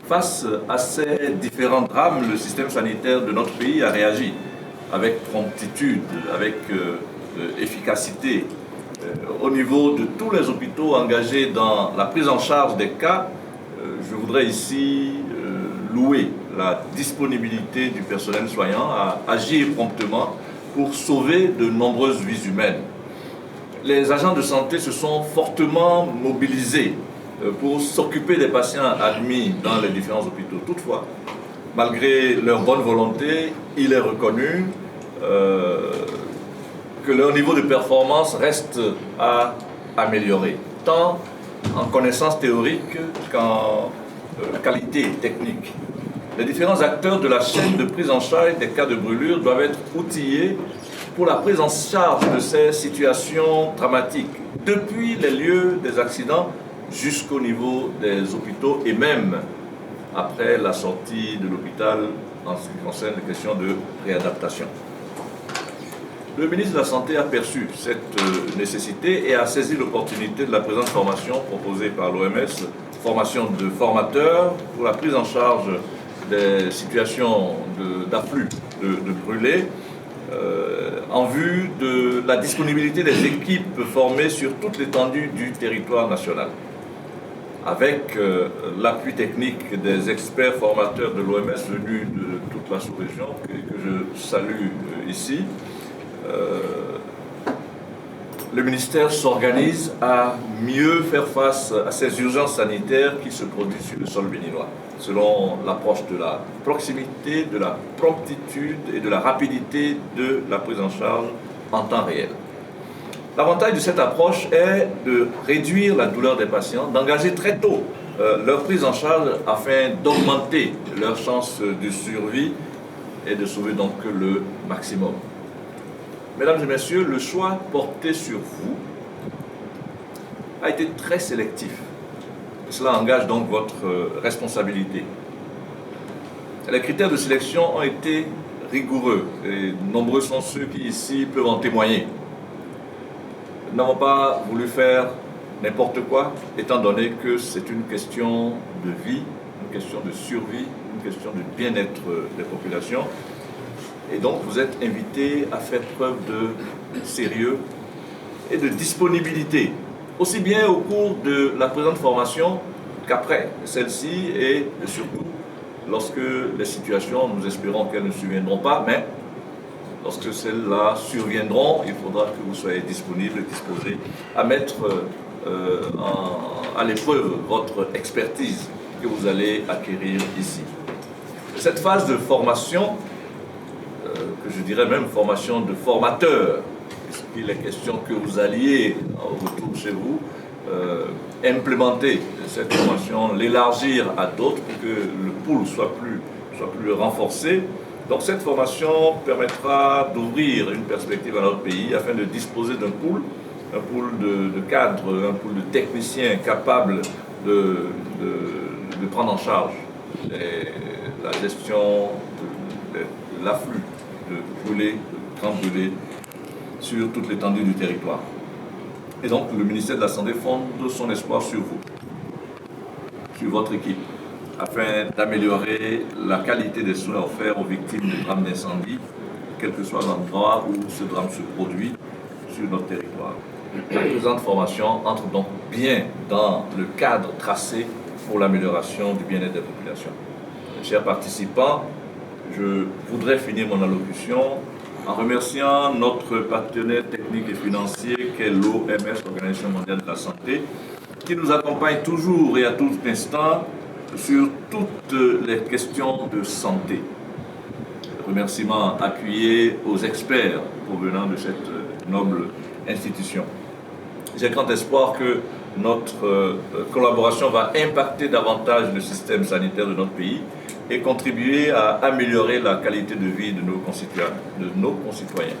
Face à ces différents drames, le système sanitaire de notre pays a réagi avec promptitude, avec efficacité. Au niveau de tous les hôpitaux engagés dans la prise en charge des cas, je voudrais ici louer la disponibilité du personnel soignant à agir promptement pour sauver de nombreuses vies humaines. Les agents de santé se sont fortement mobilisés pour s'occuper des patients admis dans les différents hôpitaux. Toutefois, malgré leur bonne volonté, il est reconnu que leur niveau de performance reste à améliorer, tant en connaissances théoriques qu'en qualité technique. Les différents acteurs de la chaîne de prise en charge des cas de brûlure doivent être outillés pour la prise en charge de ces situations dramatiques, depuis les lieux des accidents jusqu'au niveau des hôpitaux et même après la sortie de l'hôpital en ce qui concerne les questions de réadaptation. Le ministre de la Santé a perçu cette nécessité et a saisi l'opportunité de la présente formation proposée par l'OMS, formation de formateurs pour la prise en charge des situations d'afflux de brûlés, en vue de la disponibilité des équipes formées sur toute l'étendue du territoire national. Avec l'appui technique des experts formateurs de l'OMS venus de toute la sous-région, que je salue ici, le ministère s'organise à mieux faire face à ces urgences sanitaires qui se produisent sur le sol béninois, selon l'approche de la proximité, de la promptitude et de la rapidité de la prise en charge en temps réel. L'avantage de cette approche est de réduire la douleur des patients, d'engager très tôt leur prise en charge afin d'augmenter leurs chances de survie et de sauver donc le maximum. Mesdames et messieurs, le choix porté sur vous a été très sélectif. Et cela engage donc votre responsabilité. Les critères de sélection ont été rigoureux et nombreux sont ceux qui ici peuvent en témoigner. Nous n'avons pas voulu faire n'importe quoi, étant donné que c'est une question de vie, une question de survie, une question de bien-être des populations. Et donc, vous êtes invités à faire preuve de sérieux et de disponibilité, aussi bien au cours de la présente formation qu'après celle-ci et surtout lorsque les situations, nous espérons qu'elles ne surviendront pas, mais lorsque celles-là surviendront, il faudra que vous soyez disponibles et disposés à mettre à l'épreuve votre expertise que vous allez acquérir ici. Cette phase de formation, que je dirais même formation de formateur, puisqu'il est question que vous alliez, au retour chez vous, implémenter cette formation, l'élargir à d'autres pour que le pool soit plus renforcé. Donc cette formation permettra d'ouvrir une perspective à notre pays afin de disposer d'un pool de cadres, un pool de techniciens capables de prendre en charge la gestion de l'afflux de brûlés, de grands brûlés sur toute l'étendue du territoire. Et donc le ministère de la Santé fonde son espoir sur vous, sur votre équipe, afin d'améliorer la qualité des soins offerts aux victimes de drames d'incendie, quel que soit l'endroit où ce drame se produit sur notre territoire. La présente formation entre donc bien dans le cadre tracé pour l'amélioration du bien-être des populations. Chers participants, je voudrais finir mon allocution en remerciant notre partenaire technique et financier qu'est l'OMS, l'Organisation mondiale de la santé, qui nous accompagne toujours et à tout instant sur toutes les questions de santé. Remerciements appuyés aux experts provenant de cette noble institution. J'ai grand espoir que notre collaboration va impacter davantage le système sanitaire de notre pays et contribuer à améliorer la qualité de vie de nos concitoyens.